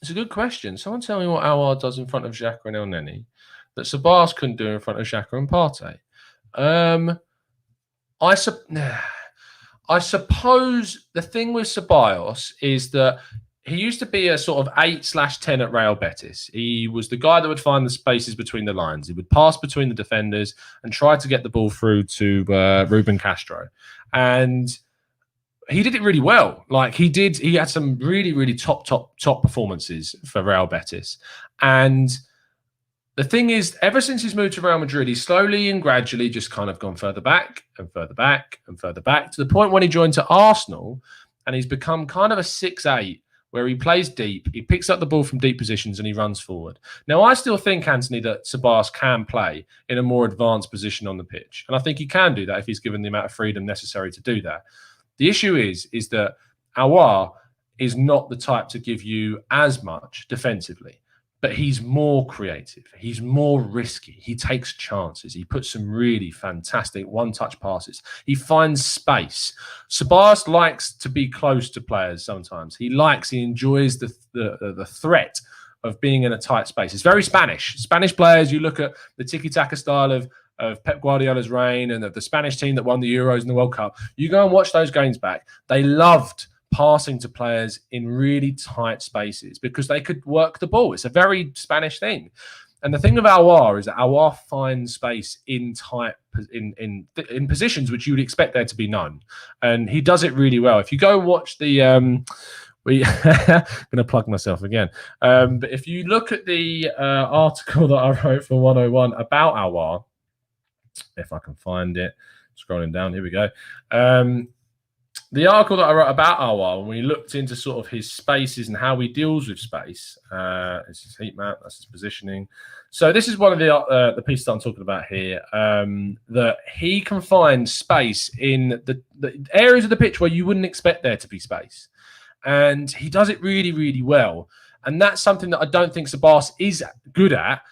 It's a good question. Someone tell me what Aouar does in front of Xhaka and El Neni that Ceballos couldn't do in front of Xhaka and Partey. I suppose the thing with Ceballos is that he used to be a sort of 8/10 at Real Betis. He was the guy that would find the spaces between the lines. He would pass between the defenders and try to get the ball through to Ruben Castro. And he did it really well. Like he had some really, really top performances for Real Betis. And the thing is, ever since he's moved to Real Madrid, he's slowly and gradually just kind of gone further back and further back and further back to the point when he joined to Arsenal and he's become kind of a 6'8", where he plays deep, he picks up the ball from deep positions and he runs forward. Now, I still think, Anthony, that Ceballos can play in a more advanced position on the pitch. And I think he can do that if he's given the amount of freedom necessary to do that. The issue is that Aouar is not the type to give you as much defensively, but he's more creative. He's more risky. He takes chances. He puts some really fantastic one-touch passes. He finds space. Ceballos likes to be close to players sometimes. He enjoys the threat of being in a tight space. It's very Spanish. Spanish players, you look at the tiki-taka style of Pep Guardiola's reign and of the Spanish team that won the Euros and the World Cup. You go and watch those games back. They loved passing to players in really tight spaces because they could work the ball. It's a very Spanish thing. And the thing with Aouar is that Aouar finds space in in positions which you would expect there to be none. And he does it really well. If you go watch the I'm going to plug myself again. But if you look at the article that I wrote for 101 about Aouar, if I can find it, scrolling down, here we go. The article that I wrote about Aouar, when we looked into sort of his spaces and how he deals with space, it's his heat map, that's his positioning. So this is one of the pieces that I'm talking about here, that he can find space in the areas of the pitch where you wouldn't expect there to be space. And he does it really, really well. And that's something that I don't think Ceballos is good at,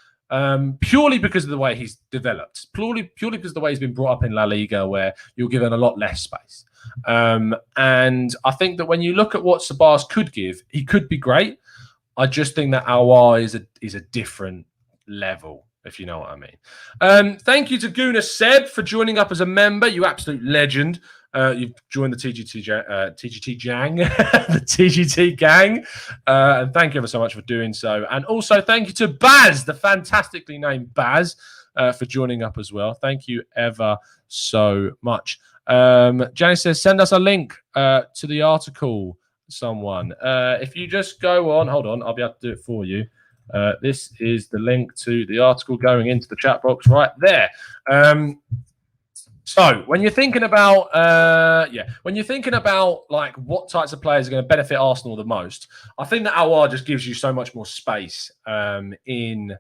purely because of the way he's developed, purely because of the way he's been brought up in La Liga, where you're given a lot less space. And I think that when you look at what Ceballos could give, he could be great. I just think that Aouar is a different level, if you know what I mean. Thank you to Guna Seb for joining up as a member. You absolute legend. You've joined the TGT gang, the TGT gang. And thank you ever so much for doing so. And also thank you to Baz, the fantastically named Baz, for joining up as well. Thank you ever so much. Janice says, send us a link to the article, someone. If you just go on, hold on, I'll be able to do it for you. This is the link to the article going into the chat box right there. So when you're thinking about, like what types of players are going to benefit Arsenal the most, I think that Aouar just gives you so much more space in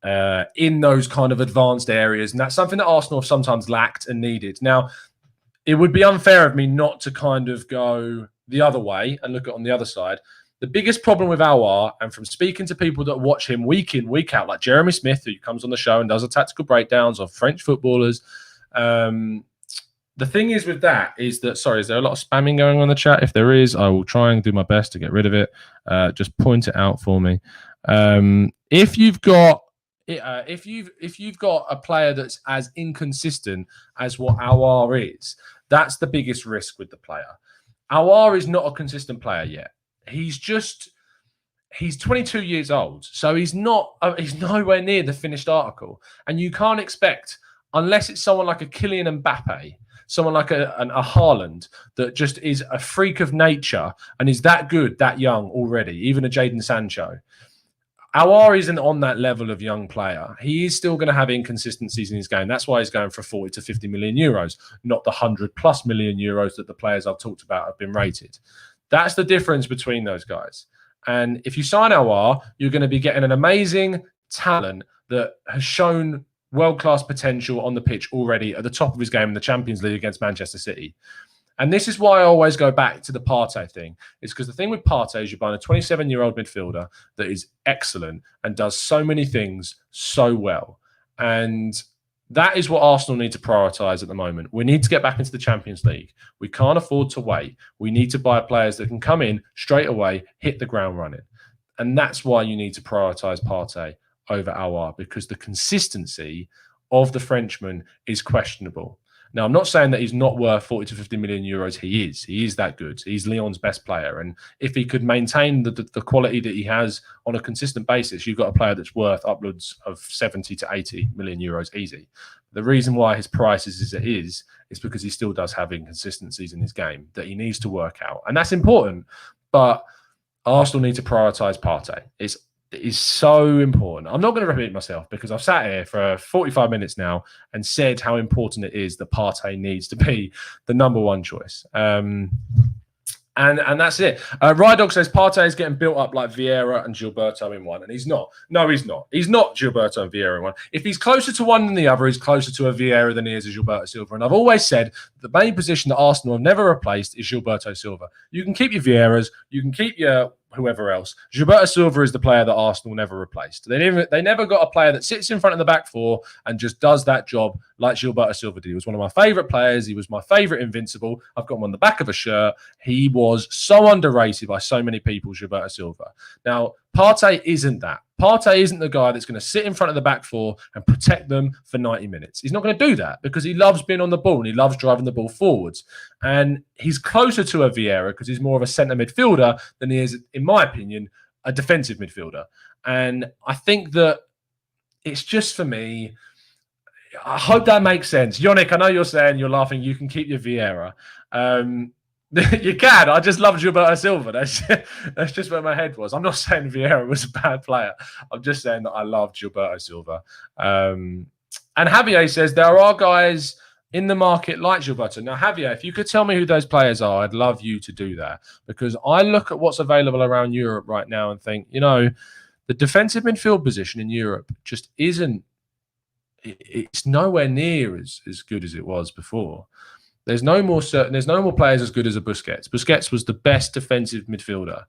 those kind of advanced areas, and that's something that Arsenal have sometimes lacked and needed. Now, it would be unfair of me not to kind of go the other way and look at on the other side. The biggest problem with Aouar, and from speaking to people that watch him week in, week out, like Jeremy Smith, who comes on the show and does the tactical breakdowns of French footballers, the thing is with that is that, sorry, is there a lot of spamming going on in the chat? If there is, I will try and do my best to get rid of it. Just point it out for me. If you've got a player that's as inconsistent as what Aouar is, that's the biggest risk with the player. Aouar is not a consistent player yet. He's 22 years old, so he's nowhere near the finished article, and you can't expect, unless it's someone like a Kylian Mbappe, someone like a Haaland that just is a freak of nature and is that good, that young already, even a Jadon Sancho. Aouar isn't on that level of young player. He is still going to have inconsistencies in his game. That's why he's going for 40 to 50 million euros, not the 100+ million euros that the players I've talked about have been rated. That's the difference between those guys. And if you sign Aouar, you're going to be getting an amazing talent that has shown world-class potential on the pitch already at the top of his game in the Champions League against Manchester City. And this is why I always go back to the Partey thing. It's because the thing with Partey is you're buying a 27-year-old midfielder that is excellent and does so many things so well. And that is what Arsenal need to prioritise at the moment. We need to get back into the Champions League. We can't afford to wait. We need to buy players that can come in straight away, hit the ground running. And that's why you need to prioritise Partey over Aouar, because the consistency of the Frenchman is questionable. Now, I'm not saying that he's not worth 40 to 50 million euros. He is. He is that good. He's Lyon's best player. And if he could maintain the quality that he has on a consistent basis, you've got a player that's worth upwards of 70 to 80 million euros easy. The reason why his price is as it is because he still does have inconsistencies in his game that he needs to work out. And that's important. But Arsenal need to prioritise Partey. It is so important. I'm not going to repeat myself because I've sat here for 45 minutes now and said how important it is that Partey needs to be the number one choice. And that's it. Rydog says Partey is getting built up like Vieira and Gilberto in one, and he's not. No, he's not. He's not Gilberto and Vieira in one. If he's closer to one than the other, he's closer to a Vieira than he is a Gilberto Silva. And I've always said the main position that Arsenal have never replaced is Gilberto Silva. You can keep your Vieiras, you can keep your whoever else. Gilberto Silva is the player that Arsenal never replaced. They never got a player that sits in front of the back four and just does that job like Gilberto Silva did. He was one of my favourite players. He was my favourite Invincible. I've got him on the back of a shirt. He was so underrated by so many people, Gilberto Silva. Now, Partey isn't that. Partey isn't the guy that's going to sit in front of the back four and protect them for 90 minutes. He's not going to do that because he loves being on the ball and he loves driving the ball forwards. And he's closer to a Vieira because he's more of a centre midfielder than he is, in my opinion, a defensive midfielder. And I think that it's just for me, I hope that makes sense. Yannick, I know you're saying you're laughing. You can keep your Vieira. You can. I just love Gilberto Silva. That's just where my head was. I'm not saying Vieira was a bad player. I'm just saying that I love Gilberto Silva. And Javier says there are guys in the market like Gilberto. Now, Javier, if you could tell me who those players are, I'd love you to do that, because I look at what's available around Europe right now and think, the defensive midfield position in Europe just isn't. It's nowhere near as good as it was before. There's no more players as good as a Busquets. Busquets was the best defensive midfielder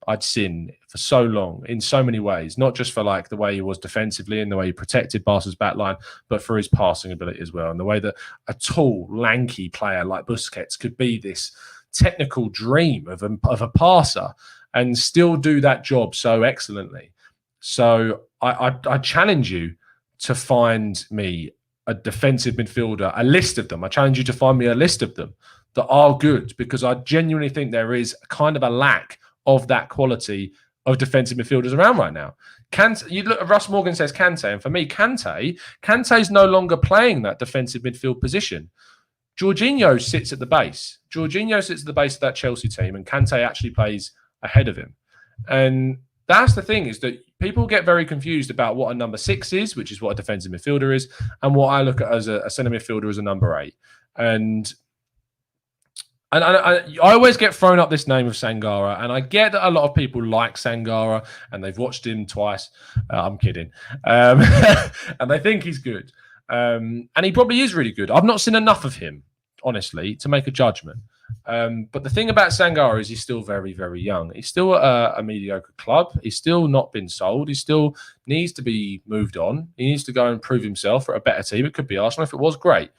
I'd seen for so long in so many ways, not just for like the way he was defensively and the way he protected Barca's backline, but for his passing ability as well. And the way that a tall, lanky player like Busquets could be this technical dream of a passer and still do that job so excellently. So I challenge you to find me a defensive midfielder, a list of them. I challenge you to find me a list of them that are good, because I genuinely think there is kind of a lack of that quality of defensive midfielders around right now. You look, Russ Morgan says Kante, and for me, Kante's no longer playing that defensive midfield position. Jorginho sits at the base. Jorginho sits at the base of that Chelsea team, and Kante actually plays ahead of him. And that's the thing, is that people get very confused about what a number 6 is, which is what a defensive midfielder is, and what I look at as a centre midfielder as a number 8. And I always get thrown up this name of Sangara, and I get that a lot of people like Sangara and they've watched him twice. I'm kidding. And they think he's good. And he probably is really good. I've not seen enough of him, honestly, to make a judgment. But the thing about Sangara is he's still very, very young. He's still at a mediocre club. He's still not been sold. He still needs to be moved on. He needs to go and prove himself for a better team. It could be Arsenal if it was great.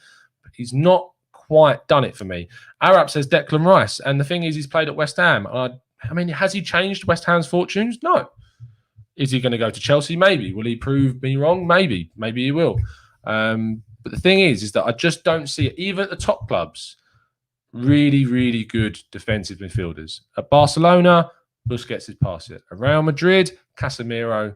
But he's not quite done it for me. Arab says Declan Rice. And the thing is, he's played at West Ham. I mean, has he changed West Ham's fortunes? No. Is he going to go to Chelsea? Maybe. Will he prove me wrong? Maybe. Maybe he will. But the thing is that I just don't see it, even at the top clubs, really, really good defensive midfielders. At Barcelona, Busquets is past it. At Real Madrid, Casemiro.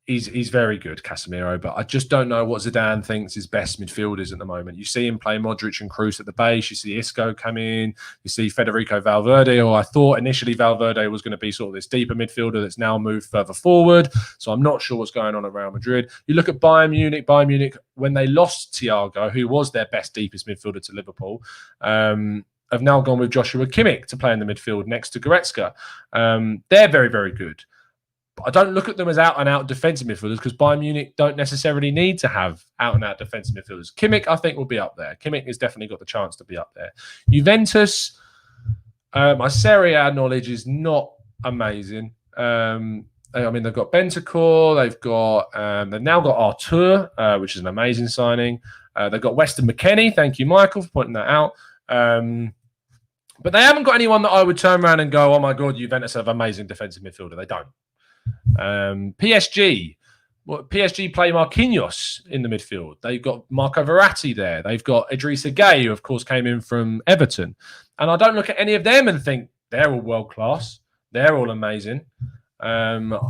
He's very good, Casemiro, but I just don't know what Zidane thinks his best midfielders at the moment. You see him play Modric and Kroos at the base. You see Isco come in. You see Federico Valverde, or I thought initially Valverde was going to be sort of this deeper midfielder that's now moved further forward. So I'm not sure what's going on at Real Madrid. You look at Bayern Munich. Bayern Munich, when they lost Thiago, who was their best, deepest midfielder to Liverpool, have now gone with Joshua Kimmich to play in the midfield next to Goretzka. They're very, very good. I don't look at them as out-and-out defensive midfielders because Bayern Munich don't necessarily need to have out-and-out defensive midfielders. Kimmich, I think, will be up there. Kimmich has definitely got the chance to be up there. Juventus, my Serie A knowledge is not amazing. I mean, they've got Bentancur, they've now got Artur, which is an amazing signing. They've got Weston McKennie. Thank you, Michael, for pointing that out. But they haven't got anyone that I would turn around and go, oh my God, Juventus have amazing defensive midfielder. They don't. PSG play Marquinhos in the midfield. They've got Marco Verratti there. They've got Idrissa Gueye, who of course came in from Everton. And I don't look at any of them and think they're all world class. They're all amazing. You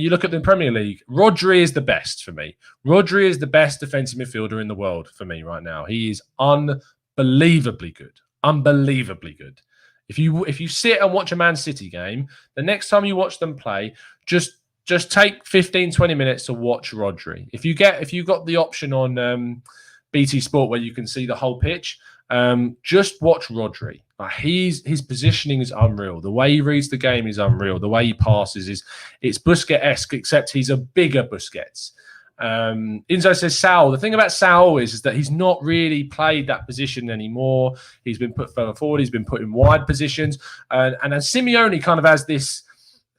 look at the Premier League. Rodri is the best for me. Rodri is the best defensive midfielder in the world for me right now. He is unbelievably good. Unbelievably good. If you sit and watch a Man City game, the next time you watch them play, just take 15, 20 minutes to watch Rodri. If you got the option on BT Sport where you can see the whole pitch, just watch Rodri. His positioning is unreal. The way he reads the game is unreal. The way he passes it's Busquets-esque, except he's a bigger Busquets. Inzo says Saul. The thing about Saul is that he's not really played that position anymore. He's been put further forward. He's been put in wide positions. And as Simeone kind of has this,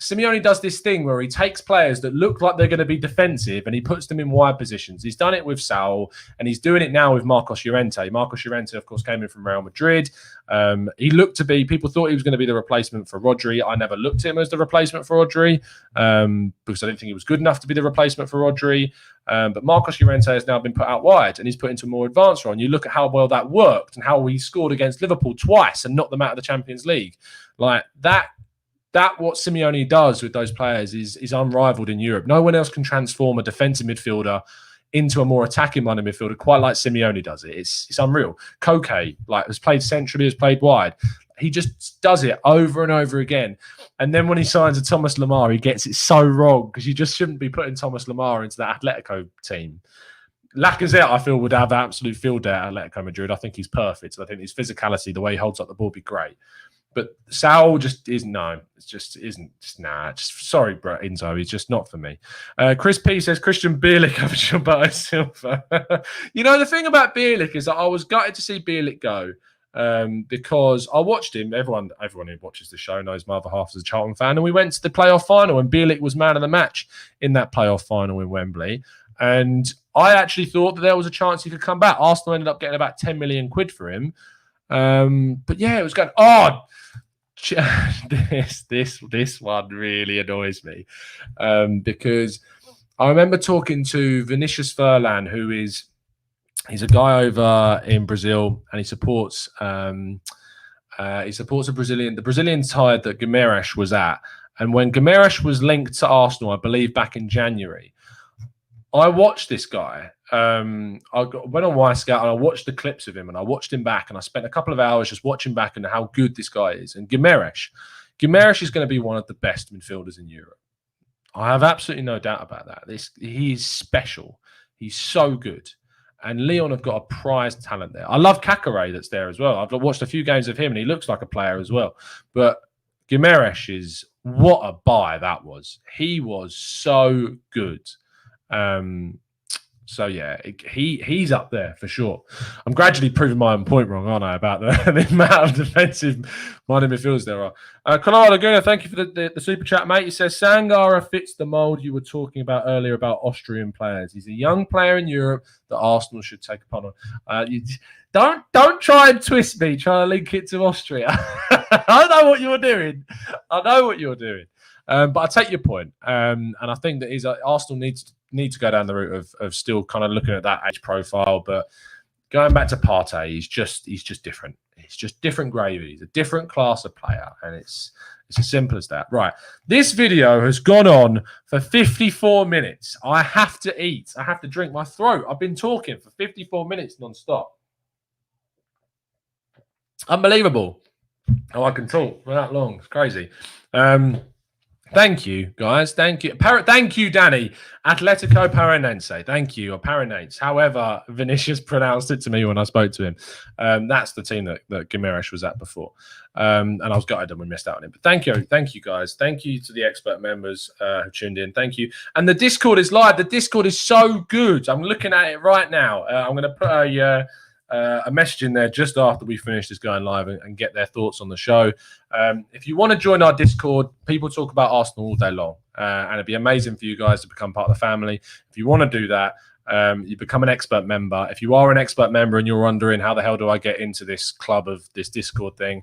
Simeone does this thing where he takes players that look like they're going to be defensive and he puts them in wide positions. He's done it with Saul and he's doing it now with Marcos Llorente. Marcos Llorente, of course, came in from Real Madrid. People thought he was going to be the replacement for Rodri. I never looked at him as the replacement for Rodri because I didn't think he was good enough to be the replacement for Rodri. But Marcos Llorente has now been put out wide and he's put into a more advanced role. And you look at how well that worked and how he scored against Liverpool twice and knocked them out of the Champions League. Like that what Simeone does with those players is unrivaled in Europe. No one else can transform a defensive midfielder into a more attacking-minded midfielder quite like Simeone does it. It's unreal. Koke, has played centrally, has played wide. He just does it over and over again. And then when he signs a Thomas Lemar, he gets it so wrong because you just shouldn't be putting Thomas Lemar into that Atletico team. Lacazette, I feel, would have absolute field day at Atletico Madrid. I think he's perfect. I think his physicality, the way he holds up the ball, would be great. But Saul just isn't. Sorry, bro, Inzo. He's just not for me. Chris P says Christian Bielik over Gilberto Silva. The thing about Bielik is that I was gutted to see Bielik go because I watched him. Everyone who watches the show knows my other half is a Charlton fan, and we went to the playoff final, and Bielik was man of the match in that playoff final in Wembley. And I actually thought that there was a chance he could come back. Arsenal ended up getting about 10 million quid for him. But yeah, it was going, this one really annoys me because I remember talking to Vinicius Furlan, he's a guy over in Brazil and he supports the Brazilian side that Guimarães was at. And when Guimarães was linked to Arsenal, I believe back in January, I watched this guy. I went on Wisecout and I watched the clips of him and I watched him back and I spent a couple of hours just watching back and how good this guy is. And Guimarães is going to be one of the best midfielders in Europe. I have absolutely no doubt about that. He's special. He's so good. And Lyon have got a prized talent there. I love Kakare that's there as well. I've watched a few games of him and he looks like a player as well. But Guimarães is, what a buy that was. He was so good. So yeah, he's up there for sure. I'm gradually proving my own point wrong, aren't I, about the amount of defensive-minded midfielders there are. Conor Laguna, thank you for the super chat, mate. He says Sangara fits the mould you were talking about earlier about Austrian players. He's a young player in Europe that Arsenal should take upon. Don't try and twist me trying to link it to Austria. I know what you're doing. But I take your point. And I think that Arsenal need to go down the route of still kind of looking at that age profile. But going back to Partey, he's just different. It's just different gravy. He's a different class of player, and it's as simple as that. Right. This video has gone on for 54 minutes. I have to eat. I have to drink. My throat. I've been talking for 54 minutes non-stop. Unbelievable. Oh, I can talk for that long. It's crazy. Thank you, guys. Thank you. Thank you, Danny. Atletico Paranense. Thank you. Or Paranense. However, Vinicius pronounced it to me when I spoke to him. That's the team that Guimaraes was at before. And I was gutted and we missed out on it. But thank you. Thank you, guys. Thank you to the expert members who tuned in. Thank you. And the Discord is live. The Discord is so good. I'm looking at it right now. I'm going to put a message in there just after we finish this going live and get their thoughts on the show. If you want to join our Discord, people talk about Arsenal all day long, and it'd be amazing for you guys to become part of the family. If you want to do that, you become an expert member. If you are an expert member and you're wondering how the hell do I get into this club of this Discord thing,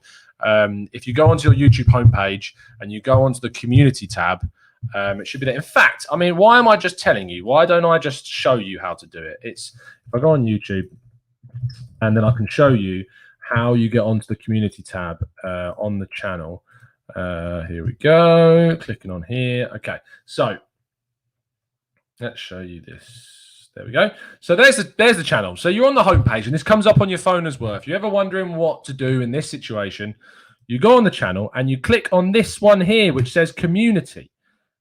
if you go onto your YouTube homepage and you go onto the community tab, it should be there. In fact, I mean, why am I just telling you? Why don't I just show you how to do it? If I go on YouTube, and then I can show you how you get onto the community tab on the channel. Here we go. Clicking on here. Okay, so let's show you this. There we go. So there's the channel. So you're on the homepage, and this comes up on your phone as well. If you're ever wondering what to do in this situation, you go on the channel and you click on this one here, which says community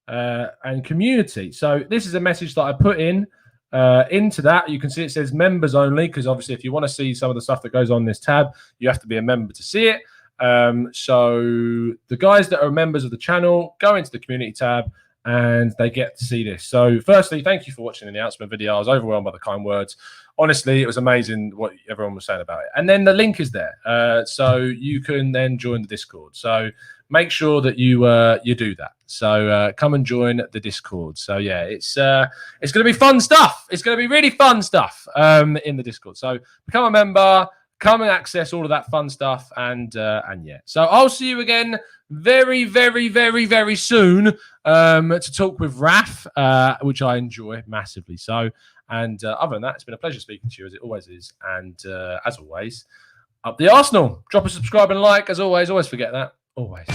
and community. So this is a message that I put in. Into that, you can see it says members only, because obviously if you want to see some of the stuff that goes on this tab, you have to be a member to see it. So the guys that are members of the channel go into the community tab and they get to see this. So firstly, thank you for watching the announcement video. I was overwhelmed by the kind words. Honestly, it was amazing what everyone was saying about it. And then the link is there, so you can then join the Discord. So make sure that you do that. So come and join the Discord. So yeah, it's going to be fun stuff. It's going to be really fun stuff in the Discord. So become a member, come and access all of that fun stuff, and yeah. So I'll see you again very, very, very, very soon to talk with Raf, which I enjoy massively. So. And other than that, it's been a pleasure speaking to you, as it always is. And as always, up the Arsenal. Drop a subscribe and like, as always. Always forget that. Always.